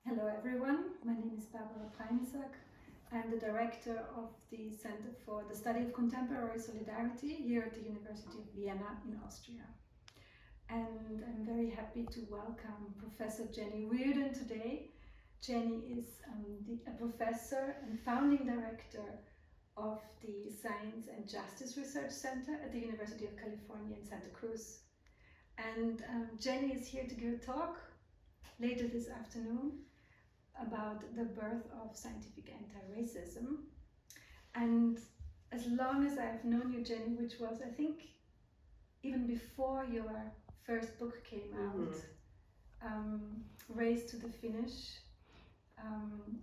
Hello everyone, my name is Barbara Prainsack. I'm the director of the Center for the Study of Contemporary Solidarity here at the University of Vienna in Austria. And I'm very happy to welcome Professor Jenny Reardon today. Jenny is a professor and founding director of the Science and Justice Research Center at the University of California in Santa Cruz. And Jenny is here to give a talk later this afternoon about the birth of scientific anti-racism. And as long as I've known you, Jenny, which was, I think, even before your first book came out, Race to the Finish,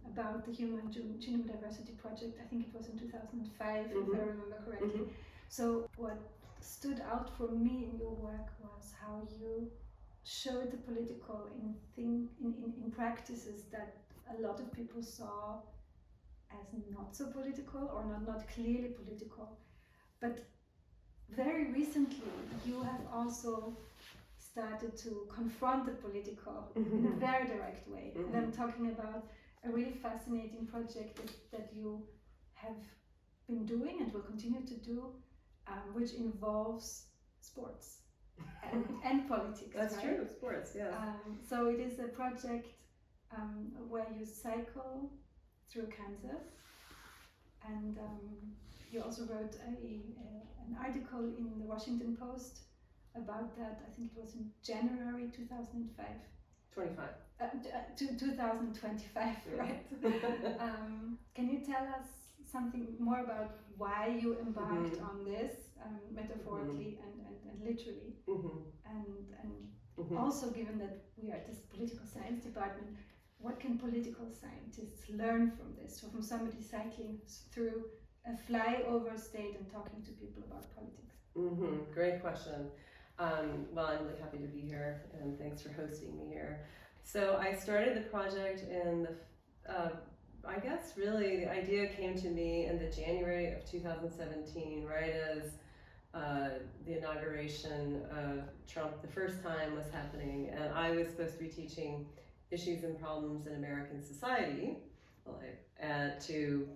about the Human Genome Diversity Project, I think it was in 2005, if I remember correctly. So what stood out for me in your work was how you showed the political in practices that a lot of people saw as not so political or not clearly political. But very recently you have also started to confront the political in a very direct way. And I'm talking about a really fascinating project that you have been doing and will continue to do, which involves sports. And politics. That's right? true, sports, yes. So it is a project where you cycle through Kansas, and you also wrote an article in the Washington Post about that. I think it was in January 2005. 25. 2025, right? Can you tell us something more about why you embarked on this, metaphorically and literally? And also, given that we are at this political science department, what can political scientists learn from this? So from somebody cycling through a flyover state and talking to people about politics. Great question. Well, I'm really happy to be here, and thanks for hosting me here. So I started the project in I guess really the idea came to me in the January of 2017, right as the inauguration of Trump the first time was happening, and I was supposed to be teaching issues and problems in American society to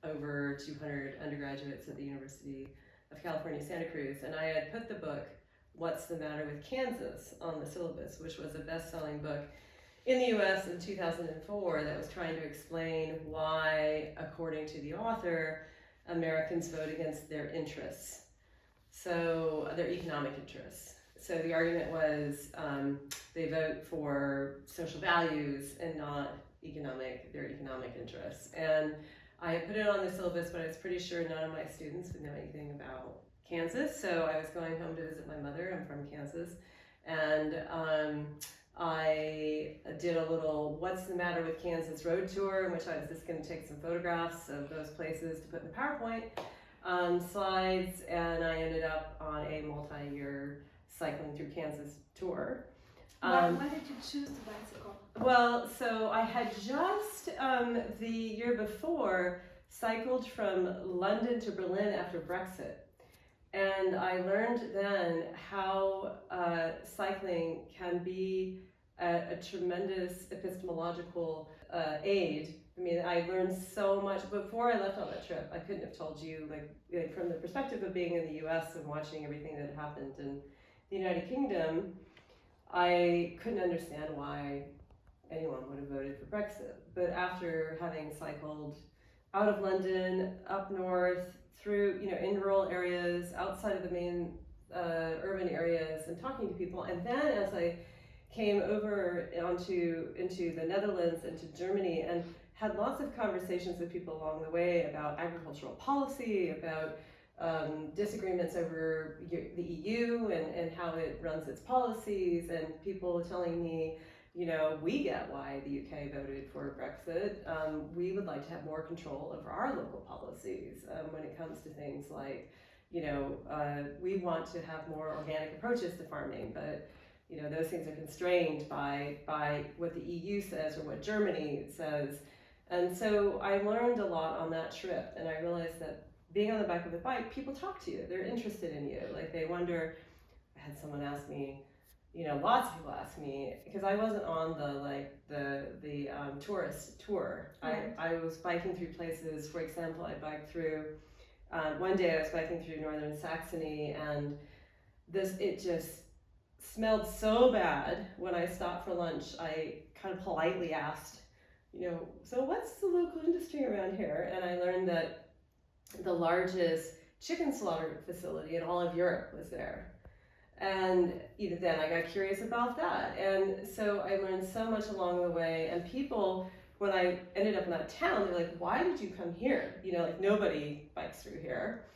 over 200 undergraduates at the University of California, Santa Cruz, and I had put the book, What's the Matter with Kansas, on the syllabus, which was a best-selling book in the US in 2004 that was trying to explain why, according to the author, Americans vote against their interests. So their economic interests. So the argument was they vote for social values and not their economic interests. And I put it on the syllabus, but I was pretty sure none of my students would know anything about Kansas. So I was going home to visit my mother. I'm from Kansas. And I did a little What's the Matter with Kansas road tour, in which I was just going to take some photographs of those places to put in the PowerPoint slides, and I ended up on a multi-year cycling through Kansas tour. Why did you choose the bicycle? Well, so I had just the year before cycled from London to Berlin after Brexit, and I learned then how cycling can be a tremendous epistemological aid. I mean, I learned so much before I left on that trip. I couldn't have told you, like from the perspective of being in the US and watching everything that happened in the United Kingdom, I couldn't understand why anyone would have voted for Brexit. But after having cycled out of London, up north, through, in rural areas, outside of the main urban areas, and talking to people, and then as I came over into the Netherlands, into Germany, and had lots of conversations with people along the way about agricultural policy, about disagreements over the EU and how it runs its policies, and people telling me, we get why the UK voted for Brexit. We would like to have more control over our local policies when it comes to things like, we want to have more organic approaches to farming, but those things are constrained by what the EU says or what Germany says. And so I learned a lot on that trip, and I realized that being on the back of a bike, people talk to you, they're interested in you. Like they wonder, I had someone ask me, lots of people ask me, because I wasn't on the tourist tour. Right. I was biking through places. For example, I biked through, one day I was biking through northern Saxony, and it just smelled so bad. When I stopped for lunch, I kind of politely asked, so what's the local industry around here? And I learned that the largest chicken slaughter facility in all of Europe was there. And then I got curious about that. And so I learned so much along the way. And people, when I ended up in that town, they're like, why did you come here? Nobody bikes through here.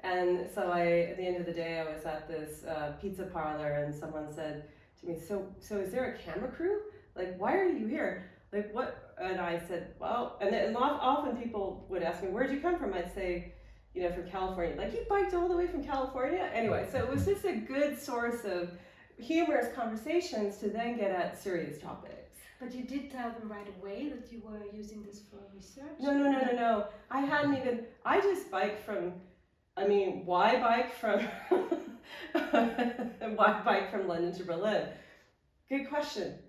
And so at the end of the day, I was at this pizza parlor, and someone said to me, so is there a camera crew? Like, why are you here? Like, what? And I said, well, and often people would ask me, where'd you come from? I'd say, from California. Like, you biked all the way from California? Anyway, so it was just a good source of humorous conversations to then get at serious topics. But you did tell them right away that you were using this for research? No. I just biked from, why bike from London to Berlin? Good question.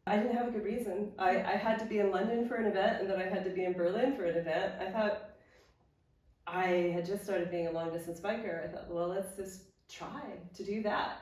I didn't have a good reason. I had to be in London for an event, and then I had to be in Berlin for an event. I thought, I had just started being a long distance biker. I thought, well, let's just try to do that.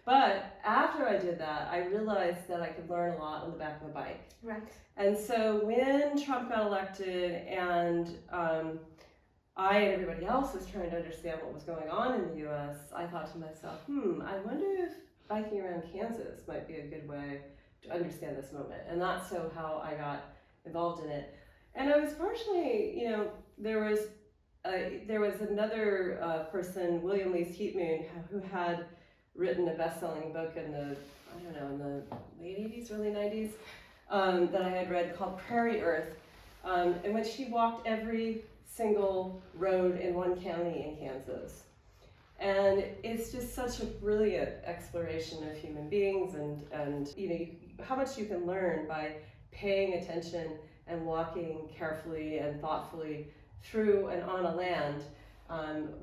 But after I did that, I realized that I could learn a lot on the back of a bike. Right. And so when Trump got elected, and I and everybody else was trying to understand what was going on in the US, I thought to myself, I wonder if biking around Kansas might be a good way to understand this moment. And that's how I got involved in it. And I was partially, there was another person, William Lees Heatmoon, who had written a best-selling book in the late 80s, early 90s, that I had read, called Prairie Earth, in which he walked every single road in one county in Kansas. And it's just such a brilliant exploration of human beings, and how much you can learn by paying attention and walking carefully and thoughtfully through and on a land,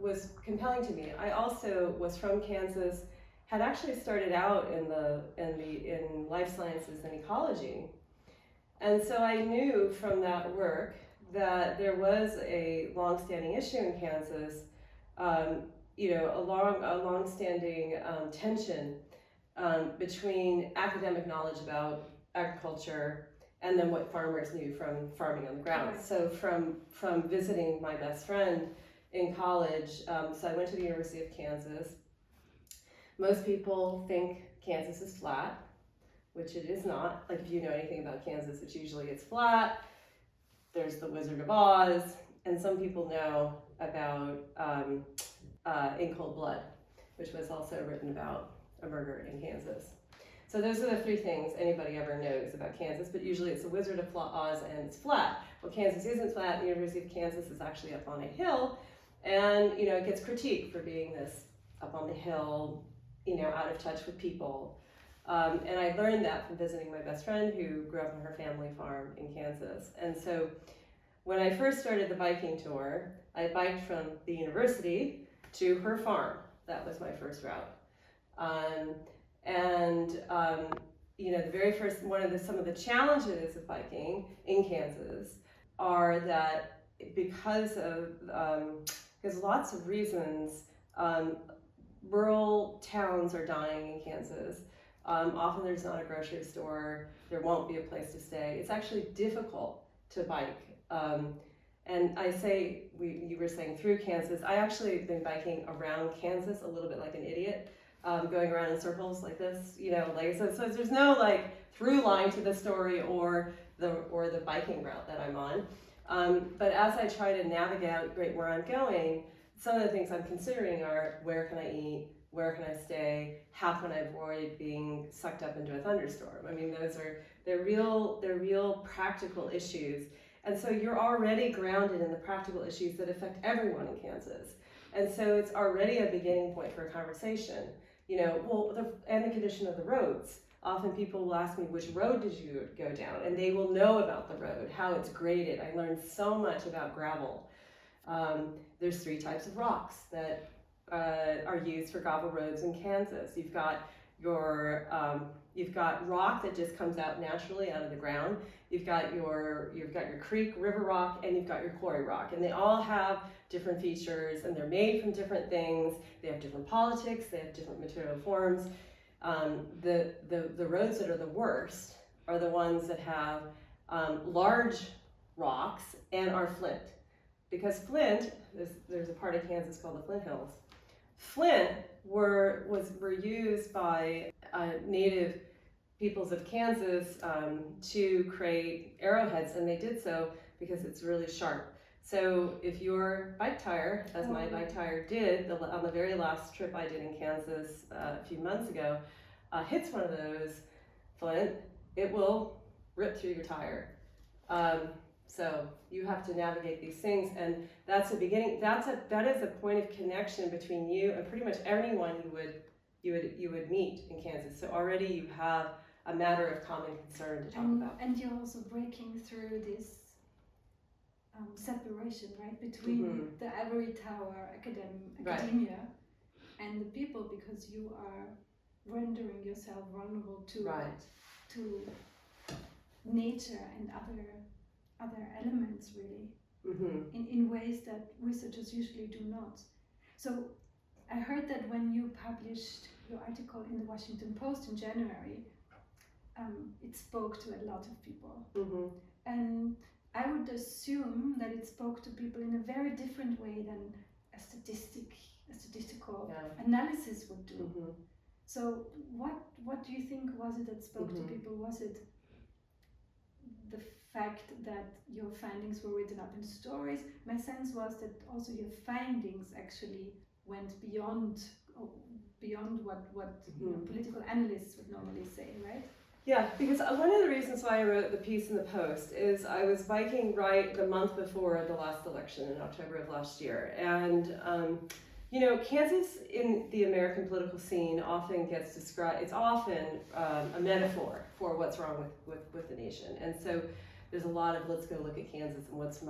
was compelling to me. I also was from Kansas, had actually started out in life sciences and ecology, and so I knew from that work that there was a long-standing issue in Kansas, a long-standing tension between academic knowledge about agriculture and then what farmers knew from farming on the ground. So from visiting my best friend in college, so I went to the University of Kansas. Most people think Kansas is flat, which it is not. Like, if you know anything about Kansas, it's flat. There's the Wizard of Oz, and some people know about In Cold Blood, which was also written about a murder in Kansas. So those are the three things anybody ever knows about Kansas, but usually it's the Wizard of Oz and it's flat. Well, Kansas isn't flat. The University of Kansas is actually up on a hill, and it gets critiqued for being this up on the hill, out of touch with people. And I learned that from visiting my best friend, who grew up on her family farm in Kansas. And so when I first started the biking tour, I biked from the university to her farm. That was my first route. The very first, some of the challenges of biking in Kansas are that because lots of reasons, rural towns are dying in Kansas. Often there's not a grocery store, there won't be a place to stay. It's actually difficult to bike. And I say, you were saying through Kansas, I actually have been biking around Kansas a little bit like an idiot. Going around in circles like this, so there's no through line to the story or the biking route that I'm on. But as I try to navigate where I'm going, some of the things I'm considering are, where can I eat, where can I stay, how can I avoid being sucked up into a thunderstorm? They're real practical issues. And so you're already grounded in the practical issues that affect everyone in Kansas. And so it's already a beginning point for a conversation. And the condition of the roads. Often people will ask me, which road did you go down? And they will know about the road, how it's graded. I learned so much about gravel. There's 3 types of rocks that are used for gravel roads in Kansas. You've got you've got rock that just comes out naturally out of the ground. You've got your creek, river rock, and you've got your quarry rock, and they all have different features, and they're made from different things. They have different politics. They have different material forms. The roads that are the worst are the ones that have large rocks and are flint, because flint, there's a part of Kansas called the Flint Hills. Flint were used by native peoples of Kansas to create arrowheads, and they did so because it's really sharp. So if your bike tire, as my bike tire did on the very last trip I did in Kansas a few months ago, hits one of those flint, it will rip through your tire. So you have to navigate these things, and that's the beginning. That is a point of connection between you and pretty much anyone you would meet in Kansas. So already you have a matter of common concern to talk about. And you're also breaking through this separation, right, between the ivory tower academia and the people, because you are rendering yourself vulnerable to nature and other elements, really, in ways that researchers usually do not. So I heard that when you published your article in the Washington Post in January, it spoke to a lot of people. And I would assume that it spoke to people in a very different way than a statistical analysis would do. So what do you think was it that spoke to people? Was it the fact that your findings were written up in stories? My sense was that also your findings actually went beyond what political analysts would normally say, right? Yeah, because one of the reasons why I wrote the piece in the Post is I was biking right the month before the last election in October of last year. And, Kansas in the American political scene often gets described, it's often a metaphor for what's wrong with the nation. And so there's a lot of, let's go look at Kansas and what's the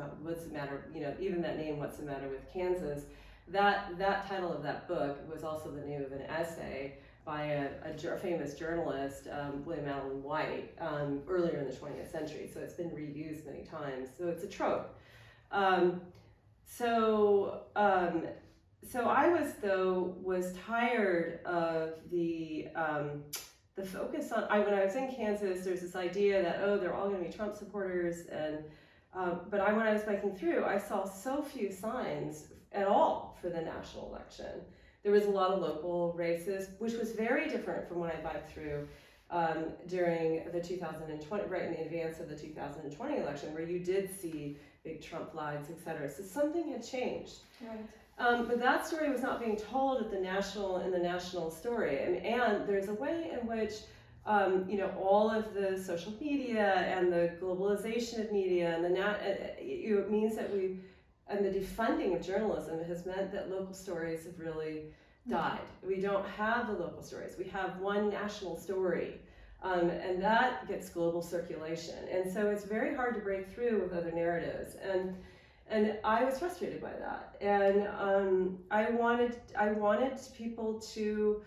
matter, even that name, What's the Matter with Kansas. That title of that book was also the name of an essay by a famous journalist, William Allen White, earlier in the 20th century. So it's been reused many times. So it's a trope. So I was tired of the focus on. When I was in Kansas, there's this idea that they're all going to be Trump supporters, and but when I was biking through, I saw so few signs at all for the national election. There was a lot of local races, which was very different from when I biked through during the 2020, right in the advance of the 2020 election, where you did see big Trump flags, etc. So something had changed. Right. But that story was not being told in the national story, and there's a way in which all of the social media and the globalization of media and it means that and the defunding of journalism has meant that local stories have really died. We don't have the local stories. We have one national story, and that gets global circulation. And so it's very hard to break through with other narratives. And I was frustrated by that. And I wanted people to,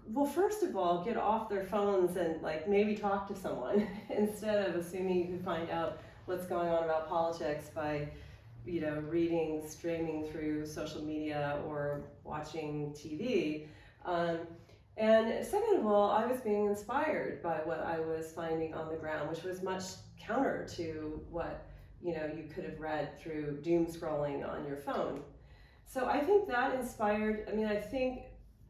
well, first of all, get off their phones and maybe talk to someone instead of assuming you can find out what's going on about politics by reading, streaming through social media or watching TV. And second of all, I was being inspired by what I was finding on the ground, which was much counter to what you could have read through doom scrolling on your phone. So I think that inspired, I think,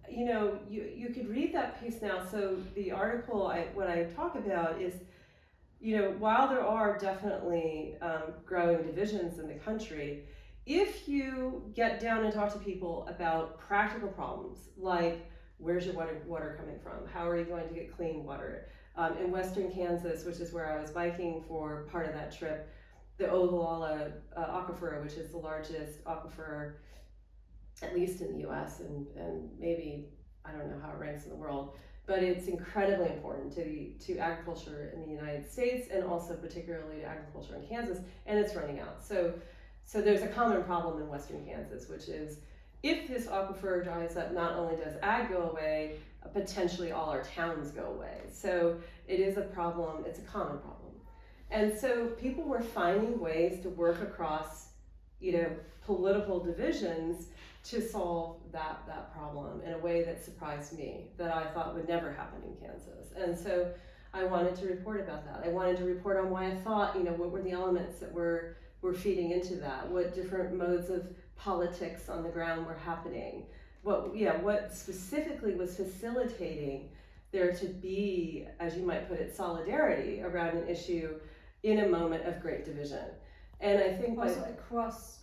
you could read that piece now. So the article, what I talk about is, while there are definitely growing divisions in the country, if you get down and talk to people about practical problems, like where's your water coming from? How are you going to get clean water? In western Kansas, which is where I was biking for part of that trip, the Ogallala aquifer, which is the largest aquifer, at least in the US, and maybe, I don't know how it ranks in the world, but it's incredibly important to agriculture in the United States, and also particularly to agriculture in Kansas, and it's running out. So there's a common problem in western Kansas, which is if this aquifer dries up, not only does ag go away, potentially all our towns go away. So it is a problem, it's a common problem. And so people were finding ways to work across, political divisions to solve that problem in a way that surprised me, that I thought would never happen in Kansas. And so I wanted to report about that. I wanted to report on why I thought, what were the elements that were feeding into that, what different modes of politics on the ground were happening, what specifically was facilitating there to be, as you might put it, solidarity around an issue in a moment of great division. And I think also across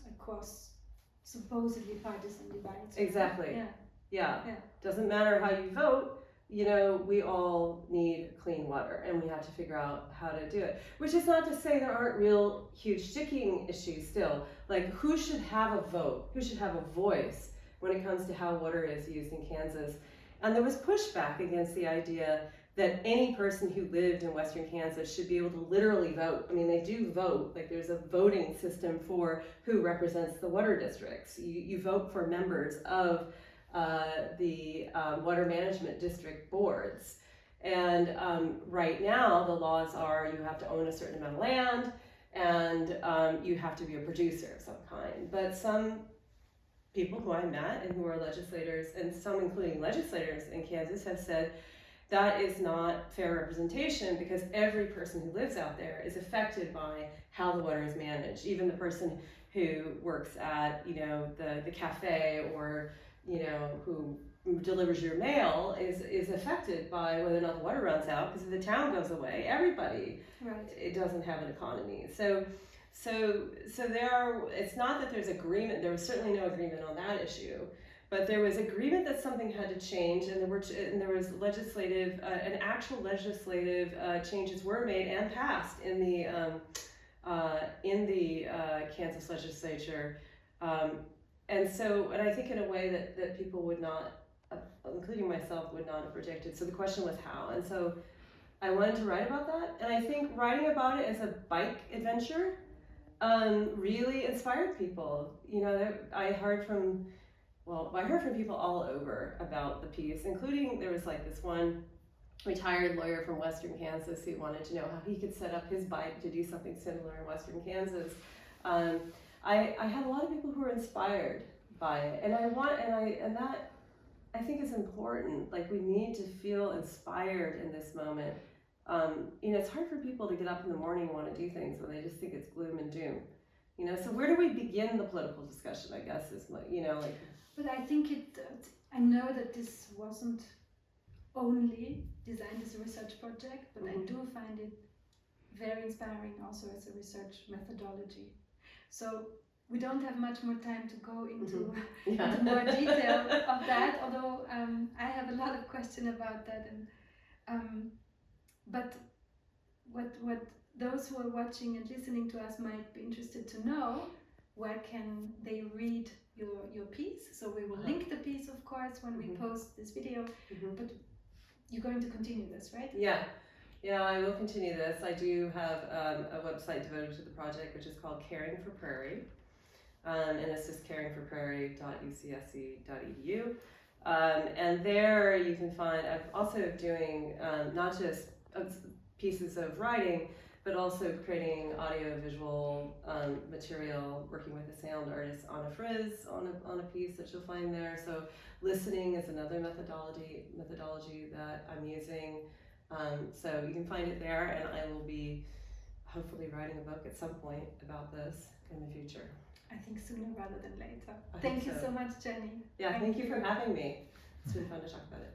supposedly partisan divides. Exactly. Yeah. Doesn't matter how you vote, we all need clean water, and we have to figure out how to do it. Which is not to say there aren't real huge sticking issues still, like who should have a vote, who should have a voice when it comes to how water is used in Kansas. And there was pushback against the idea that any person who lived in Western Kansas should be able to literally vote. I mean, they do vote, like there's a voting system for who represents the water districts. You vote for members of the water management district boards. And right now the laws are you have to own a certain amount of land, and you have to be a producer of some kind. But some people who I met and who are legislators, and some including legislators in Kansas, have said that is not fair representation, because every person who lives out there is affected by how the water is managed. Even the person who works at the cafe, or who delivers your mail is affected by whether or not the water runs out, because if the town goes away, everybody, it doesn't have an economy. So there are, it's not that there's agreement, there was certainly no agreement on that issue, but there was agreement that something had to change, and there was legislative, and actual legislative changes were made and passed in the Kansas legislature. And I think in a way that people would not, including myself, would not have predicted. So the question was how. And so I wanted to write about that. And I think writing about it as a bike adventure really inspired people. I heard from people all over about the piece, including there was like this one retired lawyer from Western Kansas who wanted to know how he could set up his bike to do something similar in Western Kansas. I had a lot of people who were inspired by it, and that I think is important. Like, we need to feel inspired in this moment. It's hard for people to get up in the morning and want to do things when they just think it's gloom and doom. So where do we begin the political discussion, I guess, is like. But I think I know that this wasn't only designed as a research project, but I do find it very inspiring also as a research methodology. So we don't have much more time to go into more detail of that, although I have a lot of questions about that. And but what those who are watching and listening to us might be interested to know, where can they read your piece? So we will link the piece, of course, when we post this video, but you're going to continue this, right? Yeah, I will continue this. I do have a website devoted to the project, which is called Caring for Prairie, and it's just caringforprairie.ucsc.edu. And there you can find, I'm also doing not just pieces of writing, but also creating audio-visual material, working with a sound artist, on a frizz, on a piece that you'll find there. So listening is another methodology that I'm using. So you can find it there, and I will be hopefully writing a book at some point about this in the future. I think sooner rather than later. Thank you so much, Jenny. Yeah, thank you for having me. It's really fun to talk about it.